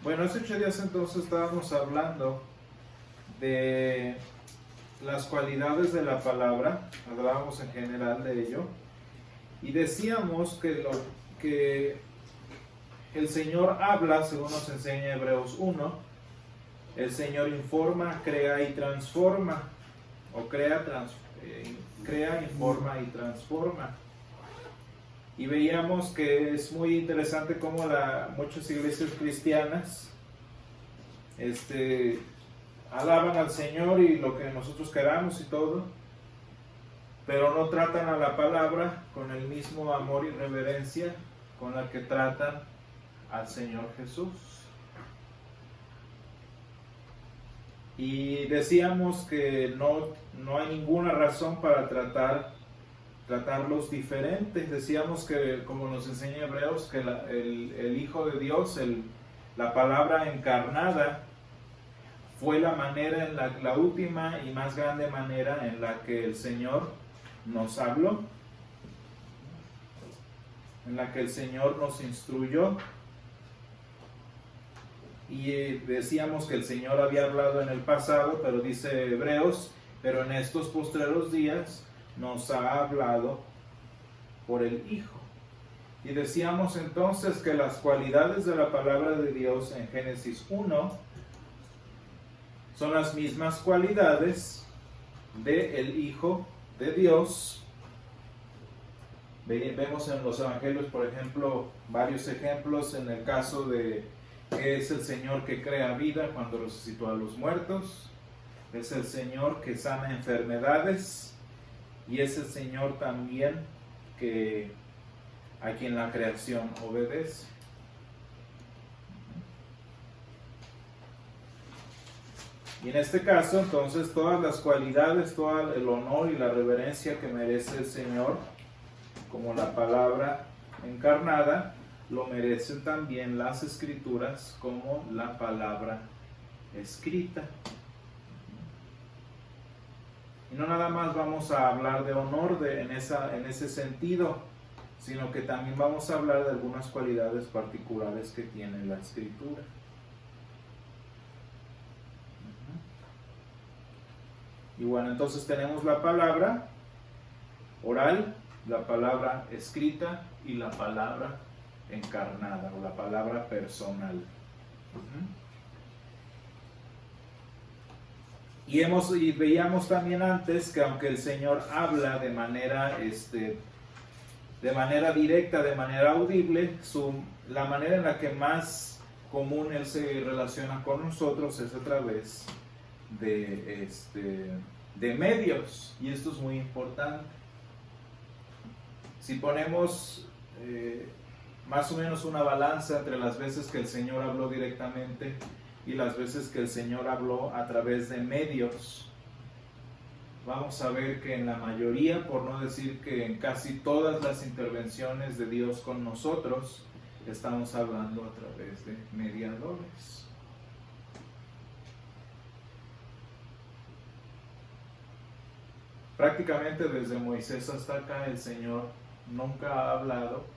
Bueno, hace 8 días entonces estábamos hablando de las cualidades de la palabra, hablábamos en general de ello, y decíamos que el Señor habla, según nos enseña Hebreos 1, el Señor informa, crea y transforma, o crea, informa y transforma. Y veíamos que es muy interesante cómo muchas iglesias cristianas alaban al Señor y lo que nosotros queramos y todo, pero no tratan a la palabra con el mismo amor y reverencia con la que tratan al Señor Jesús. Y decíamos que no hay ninguna razón para tratarlos diferentes. Decíamos que, como nos enseña Hebreos, que el Hijo de Dios, la palabra encarnada, fue la manera, la última y más grande manera en la que el Señor nos habló, en la que el Señor nos instruyó. Y decíamos que el Señor había hablado en el pasado, pero dice Hebreos, pero en estos postreros días nos ha hablado por el Hijo. Y decíamos entonces que las cualidades de la palabra de Dios en Génesis 1 son las mismas cualidades del Hijo de Dios. Vemos en los evangelios, por ejemplo, varios ejemplos en el caso de que es el Señor que crea vida cuando resucitó a los muertos, es el Señor que sana enfermedades y es el Señor también a quien la creación obedece. Y en este caso, entonces, todas las cualidades, todo el honor y la reverencia que merece el Señor, como la palabra encarnada, lo merecen también las Escrituras como la palabra escrita. Y no nada más vamos a hablar de honor en ese sentido, sino que también vamos a hablar de algunas cualidades particulares que tiene la Escritura. Y bueno, entonces tenemos la palabra oral, la palabra escrita y la palabra encarnada o la palabra personal. Y veíamos también antes que aunque el Señor habla de manera directa, de manera audible, la manera en la que más común Él se relaciona con nosotros es a través de medios, y esto es muy importante. Si ponemos más o menos una balanza entre las veces que el Señor habló directamente y las veces que el Señor habló a través de medios, vamos a ver que en la mayoría, por no decir que en casi todas las intervenciones de Dios con nosotros, estamos hablando a través de mediadores. Prácticamente desde Moisés hasta acá el Señor nunca ha hablado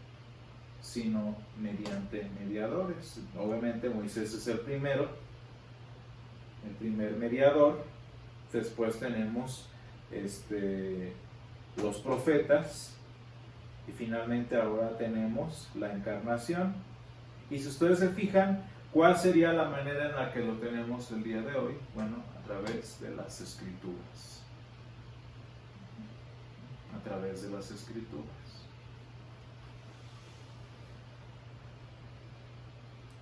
sino mediante mediadores. Obviamente Moisés es el primer mediador. Después tenemos los profetas y finalmente ahora tenemos la encarnación. Y si ustedes se fijan, ¿cuál sería la manera en la que lo tenemos el día de hoy? Bueno, a través de las Escrituras. A través de las Escrituras.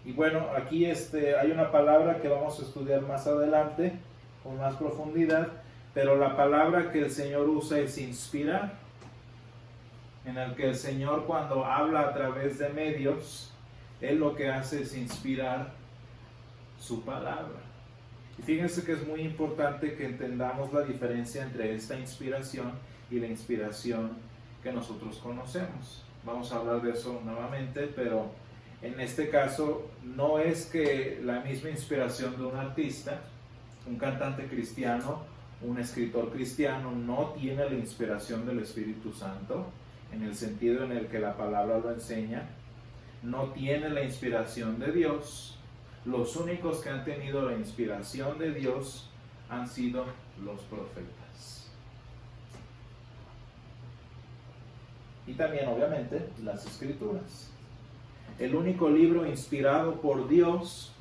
Y bueno, aquí hay una palabra que vamos a estudiar más adelante con más profundidad, pero la palabra que el Señor usa es inspirar, en el que el Señor, cuando habla a través de medios, Él lo que hace es inspirar su palabra. Y fíjense que es muy importante que entendamos la diferencia entre esta inspiración y la inspiración que nosotros conocemos. Vamos a hablar de eso nuevamente, pero en este caso no es que la misma inspiración de un artista, un cantante cristiano, un escritor cristiano no tiene la inspiración del Espíritu Santo, en el sentido en el que la palabra lo enseña, no tiene la inspiración de Dios, Los únicos que han tenido la inspiración de Dios han sido los profetas. Y también, obviamente, las Escrituras. El único libro inspirado por Dios,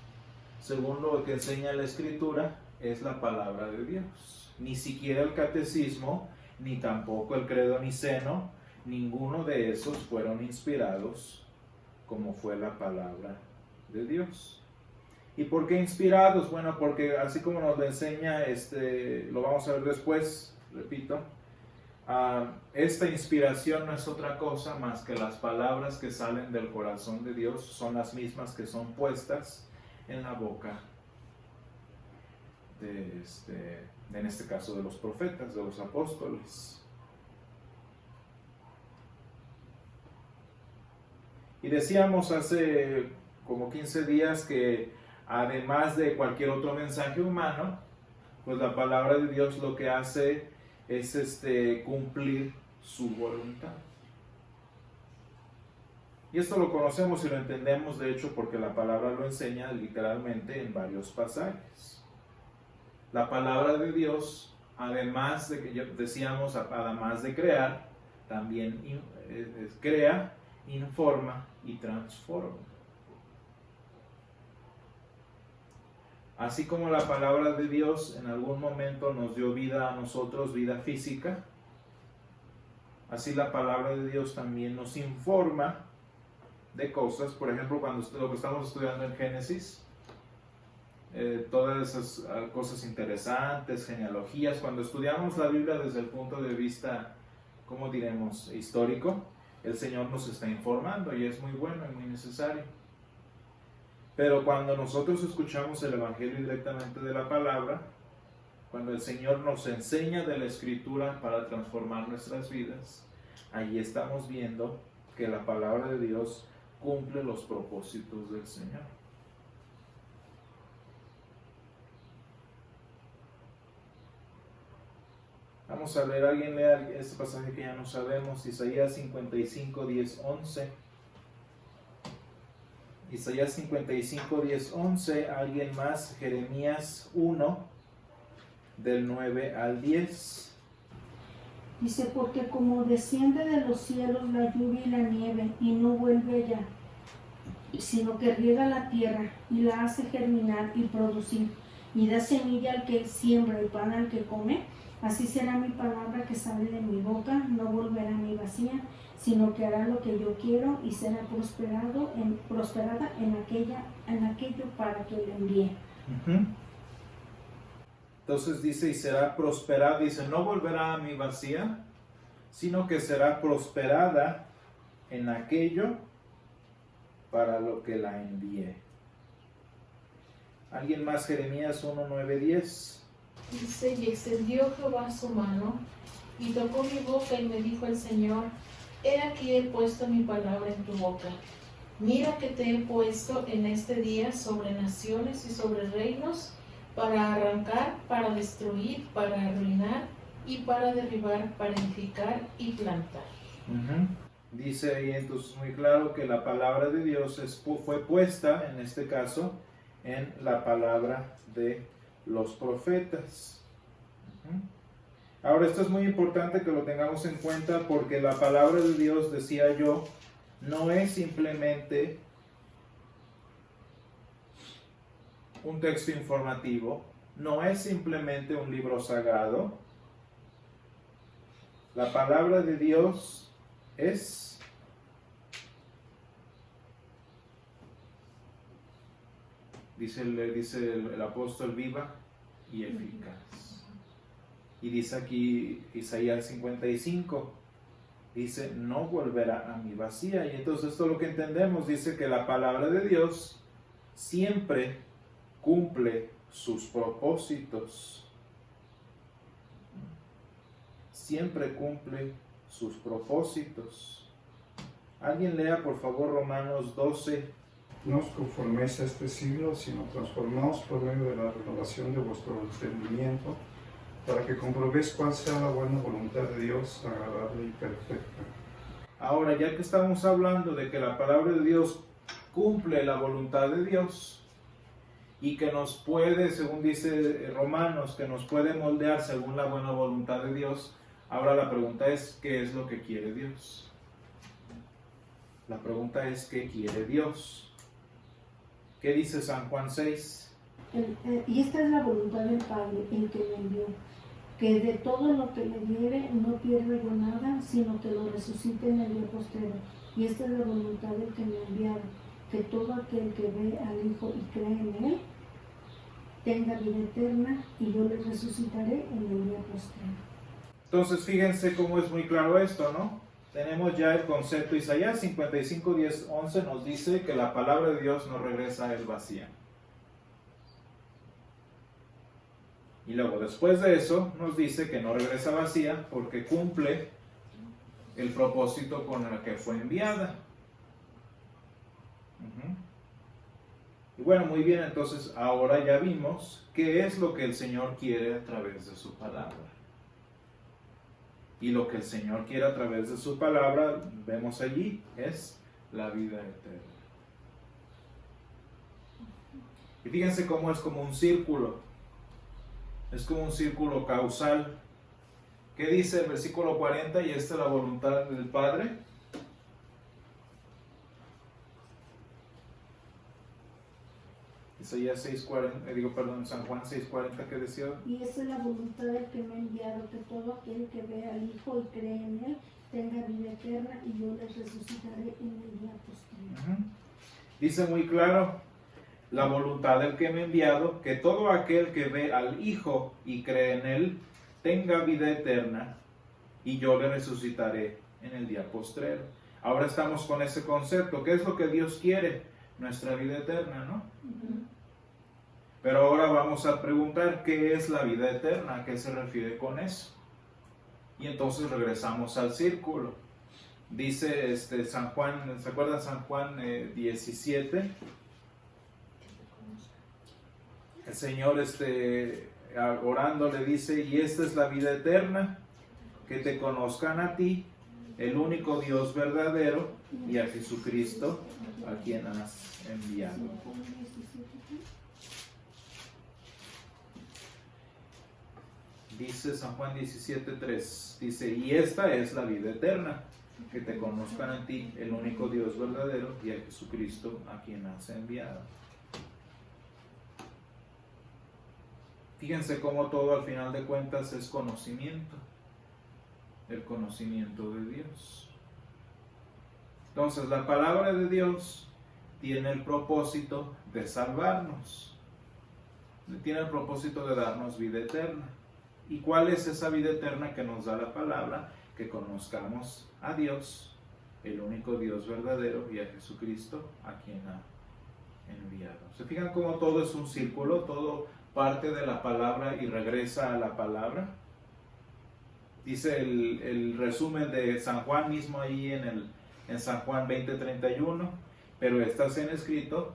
según lo que enseña la Escritura, es la palabra de Dios. Ni siquiera el catecismo, ni tampoco el credo niceno, ninguno de esos fueron inspirados como fue la palabra de Dios. ¿Y por qué inspirados? Bueno, porque así como nos lo enseña, lo vamos a ver después, repito, esta inspiración no es otra cosa más que las palabras que salen del corazón de Dios, son las mismas que son puestas en la boca en este caso de los profetas, de los apóstoles. Y decíamos hace como 15 días que además de cualquier otro mensaje humano, pues la palabra de Dios lo que hace es cumplir su voluntad. Y esto lo conocemos y lo entendemos, de hecho, porque la palabra lo enseña literalmente en varios pasajes. La palabra de Dios, además de que decíamos, además de crear, también crea, informa y transforma. Así como la palabra de Dios en algún momento nos dio vida a nosotros, vida física, así la palabra de Dios también nos informa de cosas. Por ejemplo, cuando lo que estamos estudiando en Génesis, todas esas cosas interesantes, genealogías, cuando estudiamos la Biblia desde el punto de vista, ¿cómo diremos?, histórico, el Señor nos está informando y es muy bueno y muy necesario. Pero cuando nosotros escuchamos el Evangelio directamente de la palabra, cuando el Señor nos enseña de la Escritura para transformar nuestras vidas, allí estamos viendo que la palabra de Dios cumple los propósitos del Señor. Vamos a leer, alguien lea este pasaje que ya no sabemos, Isaías 55, 10, 11. Isaías 55, 10, 11, alguien más, Jeremías 1, del 9 al 10. Dice, porque como desciende de los cielos la lluvia y la nieve, y no vuelve allá, sino que riega la tierra, y la hace germinar y producir, y da semilla al que siembra y pan al que come, así será mi palabra que sale de mi boca, no volverá a mí vacía, sino que hará lo que yo quiero y será prosperada en aquello para que le envíe. Entonces dice, y será prosperada, dice, no volverá a mí vacía, sino que será prosperada en aquello para lo que la envíe. ¿Alguien más? Jeremías 1, 9, 10. Dice, y extendió Jehová su mano, y tocó mi boca, y me dijo el Señor, he aquí he puesto mi palabra en tu boca. Mira que te he puesto en este día sobre naciones y sobre reinos, para arrancar, para destruir, para arruinar, y para derribar, para edificar y plantar. Dice ahí entonces muy claro que la palabra de Dios fue puesta, en este caso, en la palabra de los profetas. Ahora, esto es muy importante que lo tengamos en cuenta, porque la palabra de Dios, decía yo, no es simplemente un texto informativo, no es simplemente un libro sagrado. La palabra de Dios es dice el apóstol, viva y eficaz. Y dice aquí Isaías 55, dice, no volverá a mí vacía. Y entonces esto es lo que entendemos, dice que la palabra de Dios siempre cumple sus propósitos. Siempre cumple sus propósitos. Alguien lea por favor Romanos 12. No os conforméis a este siglo, sino transformaos por medio de la renovación de vuestro entendimiento, para que comprobéis cuál sea la buena voluntad de Dios, agradable y perfecta. Ahora, ya que estamos hablando de que la palabra de Dios cumple la voluntad de Dios, y que nos puede, según dice Romanos, que nos puede moldear según la buena voluntad de Dios. Ahora la pregunta es, ¿qué es lo que quiere Dios? La pregunta es, ¿qué quiere Dios? ¿Qué dice San Juan 6? Y esta es la voluntad del Padre, el que me envió, que de todo lo que le diere no pierda yo nada, sino que lo resucite en el día postrero. Y esta es la voluntad del que me enviaron, que todo aquel que ve al Hijo y cree en Él, tenga vida eterna, y yo le resucitaré en el día postrero. Entonces fíjense cómo es muy claro esto, ¿no? Tenemos ya el concepto. Isaías 55, 10, 11 nos dice que la palabra de Dios no regresa a él vacía. Y luego después de eso nos dice que no regresa vacía porque cumple el propósito con el que fue enviada. Y bueno, muy bien, entonces ahora ya vimos qué es lo que el Señor quiere a través de su palabra. Y lo que el Señor quiere a través de su palabra, vemos allí, es la vida eterna. Y fíjense cómo es como un círculo. Es como un círculo causal. ¿Qué dice el versículo 40? Y esta es la voluntad del Padre. Isaías 6:40, San Juan 6:40, ¿qué decía? Y esta es la voluntad del que me ha enviado, que todo aquel que ve al Hijo y cree en Él, tenga vida eterna, y yo les resucitaré en el día postrero. Dice muy claro, la voluntad del que me ha enviado, que todo aquel que ve al Hijo y cree en Él, tenga vida eterna, y yo le resucitaré en el día postrero. Ahora estamos con ese concepto. ¿Qué es lo que Dios quiere? Nuestra vida eterna, ¿no? Pero ahora vamos a preguntar, ¿qué es la vida eterna? ¿A qué se refiere con eso? Y entonces regresamos al círculo. Dice San Juan, ¿se acuerdan San Juan 17? El Señor orando le dice, y esta es la vida eterna, que te conozcan a ti, el único Dios verdadero, y a Jesucristo, a quien has enviado. Dice San Juan 17:3, dice, y esta es la vida eterna, que te conozcan a ti, el único Dios verdadero, y a Jesucristo, a quien has enviado. Fíjense cómo todo al final de cuentas es conocimiento, el conocimiento de Dios. Entonces la palabra de Dios tiene el propósito de salvarnos, tiene el propósito de darnos vida eterna. ¿Y cuál es esa vida eterna que nos da la palabra? Que conozcamos a Dios, el único Dios verdadero, y a Jesucristo, a quien ha enviado. ¿Se fijan cómo todo es un círculo? Todo parte de la palabra y regresa a la palabra. Dice el resumen de San Juan mismo ahí en San Juan 20:31, pero estás en escrito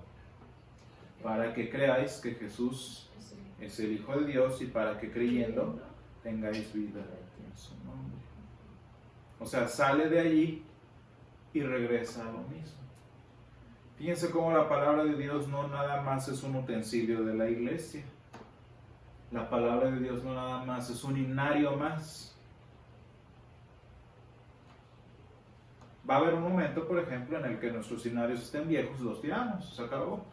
para que creáis que Jesús es el Hijo de Dios y para que creyendo tengáis vida en su nombre. O sea, sale de allí y regresa a lo mismo. Fíjense cómo la palabra de Dios no nada más es un utensilio de la iglesia. La palabra de Dios no nada más es un himnario más. Va a haber un momento, por ejemplo, en el que nuestros himnarios estén viejos, los tiramos, se acabó.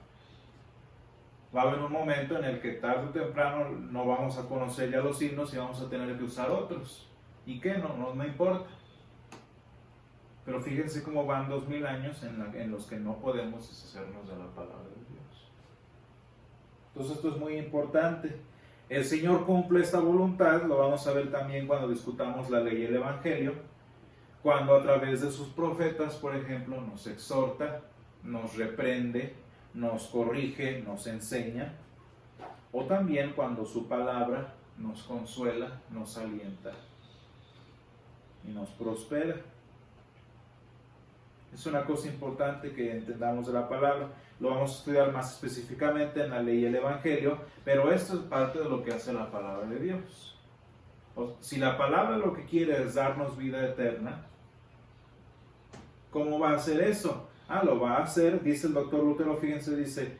Va a haber un momento en el que tarde o temprano no vamos a conocer ya los himnos y vamos a tener que usar otros. ¿Y qué? No me importa. Pero fíjense cómo van 2000 años en los que no podemos deshacernos de la palabra de Dios. Entonces esto es muy importante. El Señor cumple esta voluntad, lo vamos a ver también cuando discutamos la ley y el Evangelio, cuando a través de sus profetas, por ejemplo, nos exhorta, nos reprende, nos corrige, nos enseña, o también cuando su palabra nos consuela, nos alienta y nos prospera. Es una cosa importante que entendamos de la palabra. Lo vamos a estudiar más específicamente en la ley y el Evangelio, pero esto es parte de lo que hace la palabra de Dios. Si la palabra lo que quiere es darnos vida eterna, ¿cómo va a hacer eso? Lo va a hacer, dice el doctor Lutero, fíjense, dice,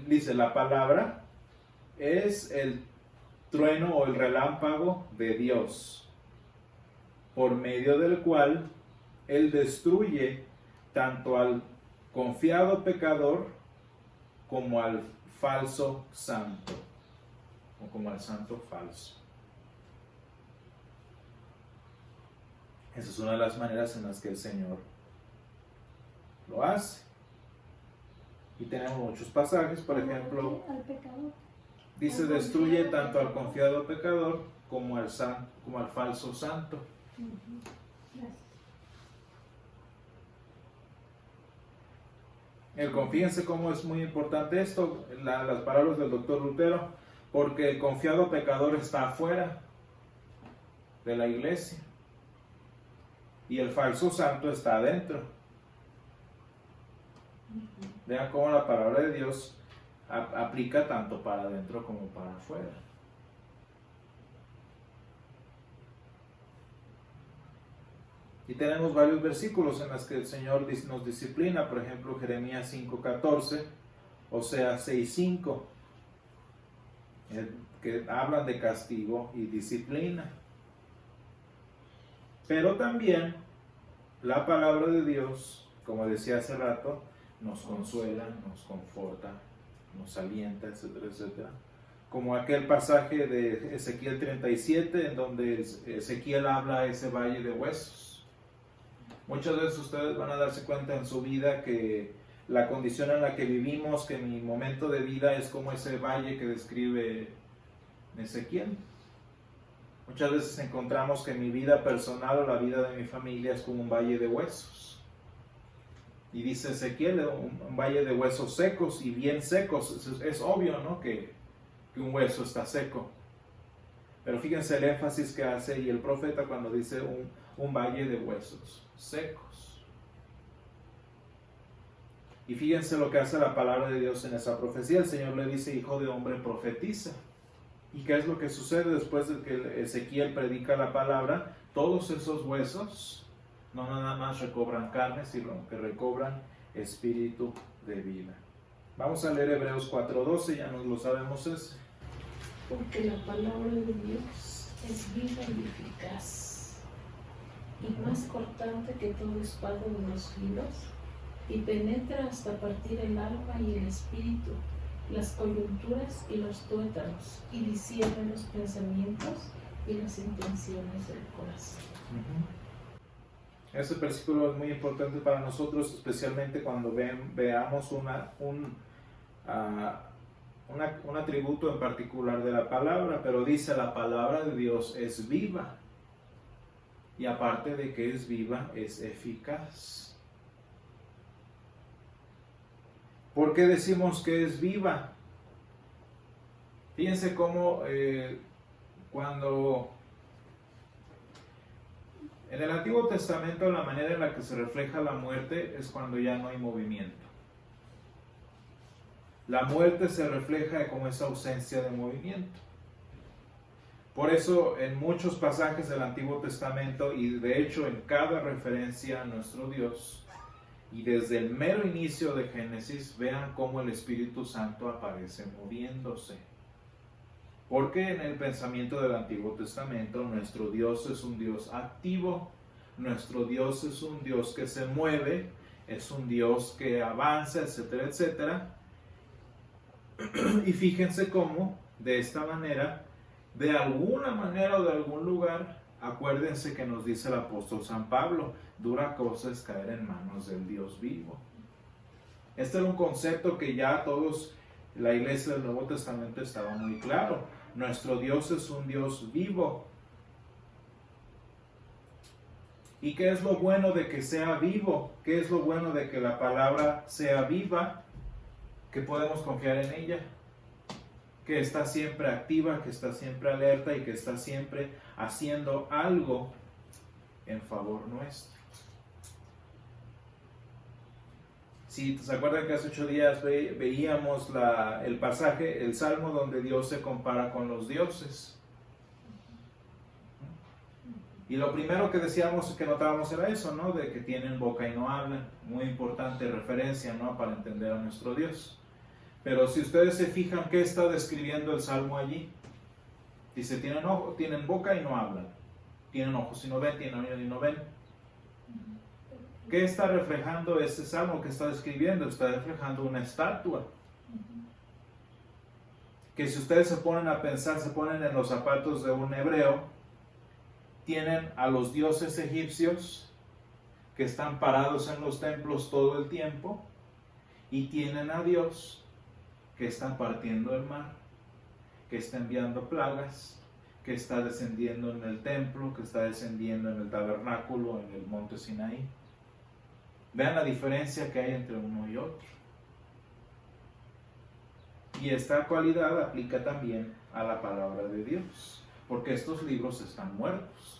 dice, la palabra es el trueno o el relámpago de Dios, por medio del cual Él destruye tanto al confiado pecador como al falso santo, o como al santo falso. Esa es una de las maneras en las que el Señor lo hace. Y tenemos muchos pasajes, por ejemplo, Al pecador. dice: destruye tanto al confiado pecador como al falso santo. Gracias. Fíjense cómo es muy importante esto, las palabras del doctor Lutero, porque el confiado pecador está afuera de la iglesia y el falso santo está adentro. Vean cómo la palabra de Dios aplica tanto para adentro como para afuera. Y tenemos varios versículos en los que el Señor nos disciplina, por ejemplo, Jeremías 5:14, Oseas 6:5, que hablan de castigo y disciplina. Pero también la palabra de Dios, como decía hace rato, nos consuela, nos conforta, nos alienta, etcétera, etcétera. Como aquel pasaje de Ezequiel 37, en donde Ezequiel habla de ese valle de huesos. Muchas veces ustedes van a darse cuenta en su vida que la condición en la que vivimos, que mi momento de vida es como ese valle que describe Ezequiel. Muchas veces encontramos que mi vida personal o la vida de mi familia es como un valle de huesos. Y dice Ezequiel, un valle de huesos secos y bien secos. Es obvio, ¿no?, que un hueso está seco. Pero fíjense el énfasis que hace y el profeta cuando dice un valle de huesos secos. Y fíjense lo que hace la palabra de Dios en esa profecía. El Señor le dice: hijo de hombre, profetiza. ¿Y qué es lo que sucede después de que Ezequiel predica la palabra? Todos esos huesos no nada más recobran carne, sino que recobran espíritu de vida. Vamos a leer Hebreos 4:12, ya nos lo sabemos ese. Porque la palabra de Dios es viva y eficaz, y más cortante que toda espada de dos filos, y penetra hasta partir el alma y el espíritu, las coyunturas y los tuétanos, y discierne los pensamientos y las intenciones del corazón. Ese versículo es muy importante para nosotros, especialmente cuando veamos un atributo en particular de la palabra, pero dice: la palabra de Dios es viva, y aparte de que es viva, es eficaz. ¿Por qué decimos que es viva? Fíjense cómo cuando en el Antiguo Testamento la manera en la que se refleja la muerte es cuando ya no hay movimiento. La muerte se refleja como esa ausencia de movimiento. Por eso en muchos pasajes del Antiguo Testamento, y de hecho en cada referencia a nuestro Dios, y desde el mero inicio de Génesis, vean cómo el Espíritu Santo aparece moviéndose. Porque en el pensamiento del Antiguo Testamento nuestro Dios es un Dios activo, nuestro Dios es un Dios que se mueve, es un Dios que avanza, etcétera, etcétera. Y fíjense cómo, de esta manera, de alguna manera o de algún lugar, acuérdense que nos dice el apóstol San Pablo: dura cosa es caer en manos del Dios vivo. Este era un concepto que ya todos, la iglesia del Nuevo Testamento, estaba muy claro. Nuestro Dios es un Dios vivo. ¿Y qué es lo bueno de que sea vivo? ¿Qué es lo bueno de que la palabra sea viva? Que podemos confiar en ella, que está siempre activa, que está siempre alerta y que está siempre haciendo algo en favor nuestro. Si se acuerdan que hace 8 días veíamos el pasaje, el salmo donde Dios se compara con los dioses. Y lo primero que decíamos, que notábamos era eso, ¿no? De que tienen boca y no hablan. Muy importante referencia, ¿no? Para entender a nuestro Dios. Pero si ustedes se fijan, ¿qué está describiendo el Salmo allí? Dice, tienen boca y no hablan. Tienen ojos y no ven, tienen oídos y no ven. ¿Qué está reflejando ese Salmo que está describiendo? Está reflejando una estatua. Que si ustedes se ponen a pensar, se ponen en los zapatos de un hebreo, tienen a los dioses egipcios que están parados en los templos todo el tiempo, y tienen a Dios que está partiendo el mar, que está enviando plagas, que está descendiendo en el templo, que está descendiendo en el tabernáculo, en el monte Sinaí. Vean la diferencia que hay entre uno y otro. Y esta cualidad aplica también a la palabra de Dios, porque estos libros están muertos.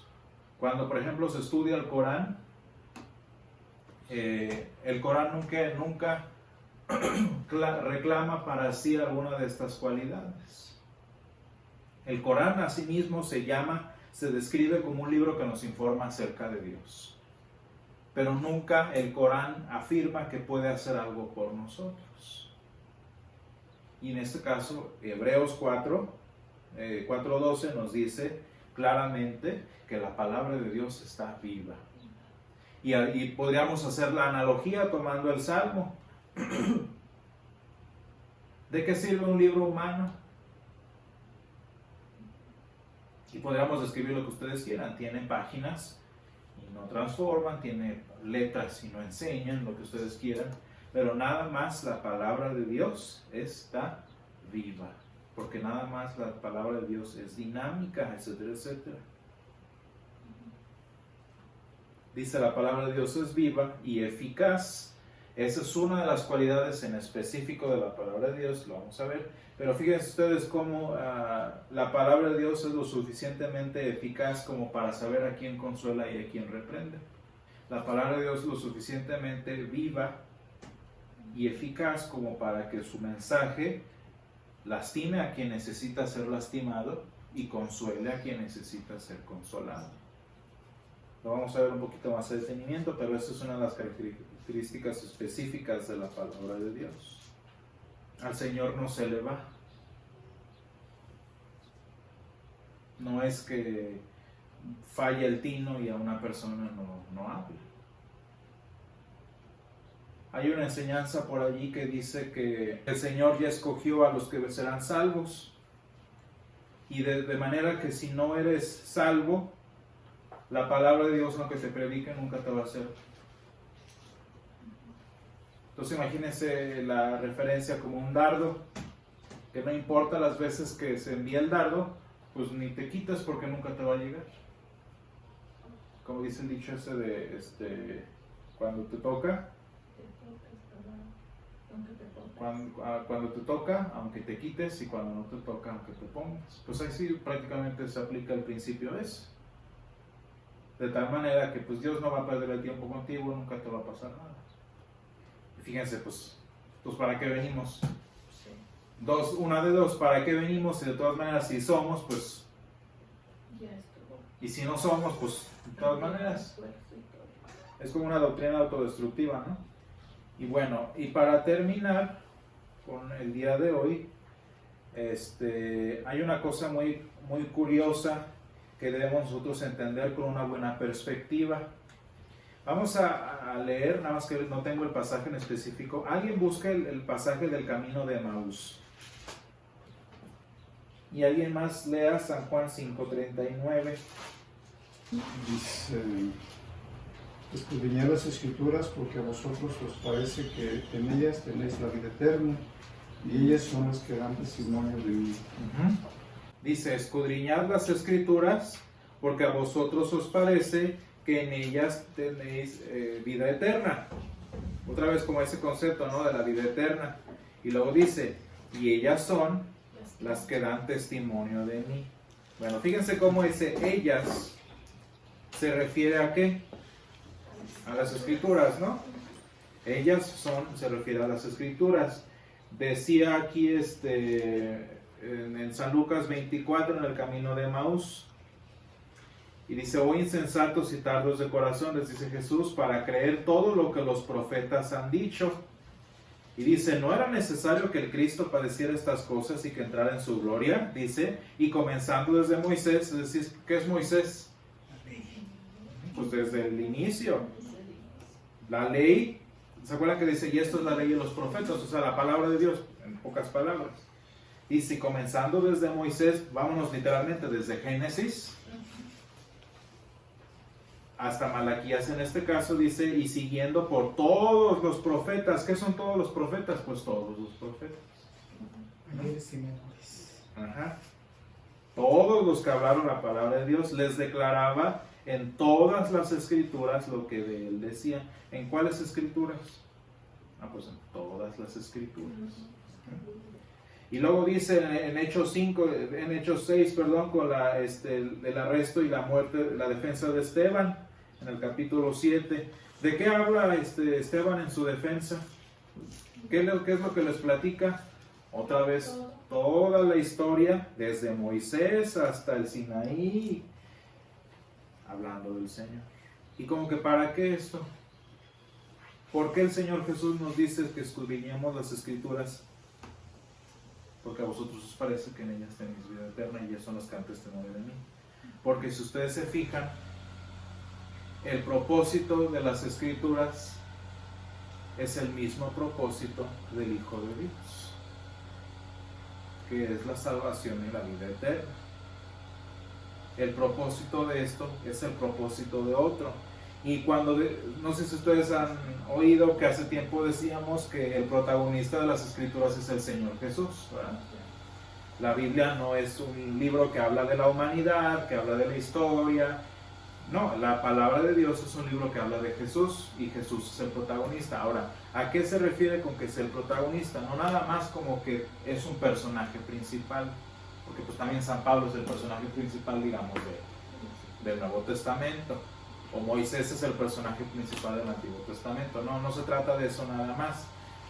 Cuando, por ejemplo, se estudia el Corán nunca reclama para sí alguna de estas cualidades. El Corán asimismo se describe como un libro que nos informa acerca de Dios. Pero nunca el Corán afirma que puede hacer algo por nosotros. Y en este caso, Hebreos 4:12 nos dice claramente que la palabra de Dios está viva. Y podríamos hacer la analogía tomando el Salmo. ¿De qué sirve un libro humano? Y podríamos describir lo que ustedes quieran. Tiene páginas y no transforman, tiene letras y no enseñan, lo que ustedes quieran, pero nada más la palabra de Dios está viva, porque nada más la palabra de Dios es dinámica, etcétera, etcétera. Dice, la palabra de Dios es viva y eficaz. Esa es una de las cualidades en específico de la palabra de Dios, lo vamos a ver. Pero fíjense ustedes cómo la palabra de Dios es lo suficientemente eficaz como para saber a quién consuela y a quién reprende. La palabra de Dios es lo suficientemente viva y eficaz como para que su mensaje lastime a quien necesita ser lastimado y consuele a quien necesita ser consolado. Lo vamos a ver un poquito más a detenimiento, pero esta es una de las características específicas de la palabra de Dios. Al Señor no se le va. No es que falle el tino y a una persona no habla. Hay una enseñanza por allí que dice que el Señor ya escogió a los que serán salvos. Y de manera que si no eres salvo, la palabra de Dios, aunque te predique, nunca te va a hacer. Entonces imagínense la referencia como un dardo, que no importa las veces que se envía el dardo, pues ni te quitas porque nunca te va a llegar. Como dice el dicho ese de cuando te toca, cuando te toca, aunque te quites, y cuando no te toca, aunque te pongas. Pues ahí sí prácticamente se aplica el principio ese. De tal manera que pues Dios no va a perder el tiempo contigo, nunca te va a pasar nada. Y fíjense, pues ¿para qué venimos? Una de dos, ¿para qué venimos? Y de todas maneras, si somos, pues... Y si no somos, pues de todas maneras. Es como una doctrina autodestructiva, ¿no? Y bueno, y para terminar con el día de hoy, hay una cosa muy, muy curiosa que debemos nosotros entender con una buena perspectiva. Vamos a leer, nada más que no tengo el pasaje en específico. Alguien busca el pasaje del camino de Emaús. Y alguien más lea San Juan 5:39. Dice: escudriñad las Escrituras, porque a vosotros os parece que en ellas tenéis la vida eterna, y ellas son las que dan testimonio de mí. Dice, escudriñad las Escrituras, porque a vosotros os parece que en ellas tenéis vida eterna. Otra vez como ese concepto, ¿no? De la vida eterna. Y luego dice, y ellas son las que dan testimonio de mí. Bueno, fíjense cómo ese ellas se refiere a ¿qué? A las Escrituras, ¿no? Ellas se refiere a las Escrituras. Decía aquí en San Lucas 24, en el camino de Emaús, Y dice, oh insensatos y tardos de corazón, les dice Jesús, para creer todo lo que los profetas han dicho. Y dice, ¿no era necesario que el Cristo padeciera estas cosas y que entrara en su gloria? Dice, y comenzando desde Moisés, es decir, ¿qué es Moisés? Pues desde el inicio. La ley, ¿se acuerdan que dice, y esto es la ley de los profetas? O sea, la palabra de Dios, en pocas palabras. Dice, comenzando desde Moisés, vámonos literalmente desde Génesis hasta Malaquías en este caso, dice, y siguiendo por todos los profetas. ¿Qué son todos los profetas? Pues todos los profetas. Mayores y menores. Ajá. Todos los que hablaron la palabra de Dios les declaraba en todas las escrituras lo que de él decía. ¿En cuáles escrituras? Pues en todas las escrituras. Y luego dice en Hechos 6, perdón, con el arresto y la muerte, la defensa de Esteban, en el capítulo 7. ¿De qué habla Esteban en su defensa? ¿Qué es lo que les platica? Otra vez, toda la historia, desde Moisés hasta el Sinaí, hablando del Señor. ¿Y como que para qué esto? ¿Por qué el Señor Jesús nos dice que escudriñemos las Escrituras? Porque a vosotros os parece que en ellas tenéis vida eterna y ellas son las que dan testimonio de mí. Porque si ustedes se fijan, el propósito de las Escrituras es el mismo propósito del Hijo de Dios, que es la salvación y la vida eterna. El propósito de esto es el propósito de otro. Y cuando, no sé si ustedes han oído que hace tiempo decíamos que el protagonista de las Escrituras es el Señor Jesús, ¿verdad? La Biblia no es un libro que habla de la humanidad, que habla de la historia. No, la palabra de Dios es un libro que habla de Jesús y Jesús es el protagonista. Ahora, ¿a qué se refiere con que es el protagonista? No nada más como que es un personaje principal, porque pues también San Pablo es el personaje principal, digamos, del Nuevo Testamento. O Moisés es el personaje principal del Antiguo Testamento. No se trata de eso nada más,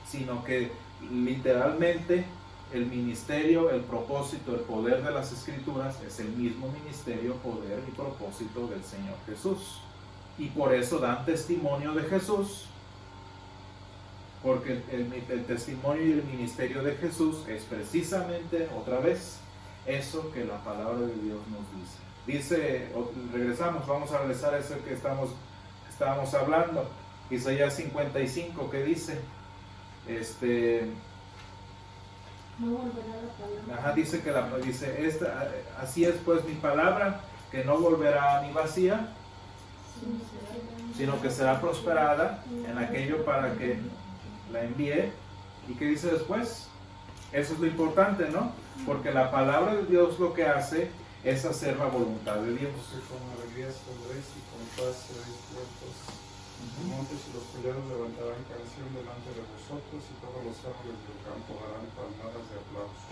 sino que literalmente el ministerio, el propósito, el poder de las Escrituras es el mismo ministerio, poder y propósito del Señor Jesús. Y por eso dan testimonio de Jesús, porque el testimonio y el ministerio de Jesús es precisamente, otra vez, eso que la palabra de Dios nos dice. Dice, vamos a regresar a eso que estábamos hablando. Isaías 55, que dice, No volverá la palabra. dice así es pues mi palabra, que no volverá a mí vacía, sino que será prosperada en aquello para que la envíe. ¿Y qué dice después? Eso es lo importante, ¿no? Porque la palabra de Dios lo que hace es hacer la voluntad de Dios. Porque con alegría sabréis y con paz seréis puestos. Los montes y los collados levantarán canción delante de vosotros y todos los árboles del campo darán palmadas de aplauso.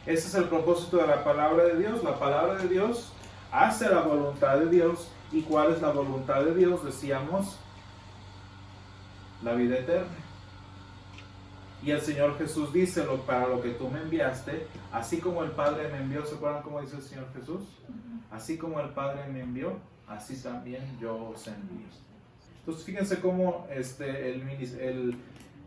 Ese es el propósito de la palabra de Dios. La palabra de Dios hace la voluntad de Dios. ¿Y cuál es la voluntad de Dios? Decíamos, la vida eterna. Y el Señor Jesús dice, para lo que tú me enviaste, así como el Padre me envió. ¿Se acuerdan cómo dice el Señor Jesús? Así como el Padre me envió, así también yo os envío. Entonces fíjense cómo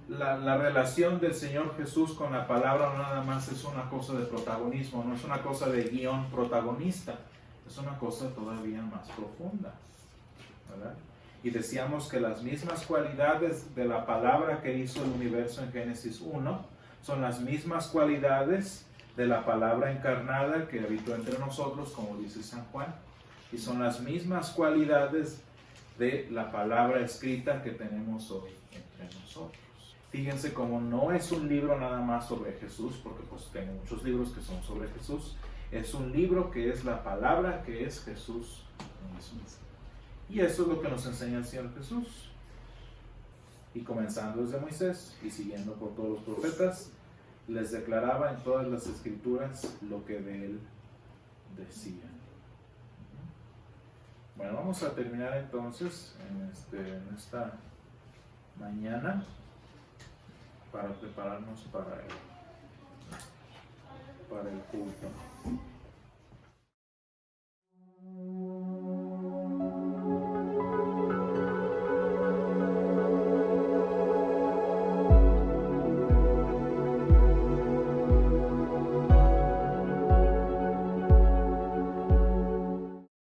la relación del Señor Jesús con la palabra no nada más es una cosa de protagonismo, no es una cosa de guión protagonista, es una cosa todavía más profunda, ¿verdad? Y decíamos que las mismas cualidades de la palabra que hizo el universo en Génesis 1 son las mismas cualidades de la palabra encarnada que habitó entre nosotros, como dice San Juan, y son las mismas cualidades de la palabra escrita que tenemos hoy entre nosotros. Fíjense cómo no es un libro nada más sobre Jesús, porque pues tengo muchos libros que son sobre Jesús. Es un libro que es la palabra que es Jesús mismo. Y eso es lo que nos enseña el Señor Jesús. Y comenzando desde Moisés y siguiendo por todos los profetas, les declaraba en todas las escrituras lo que de él decía. Bueno, vamos a terminar entonces en esta mañana para prepararnos para el culto.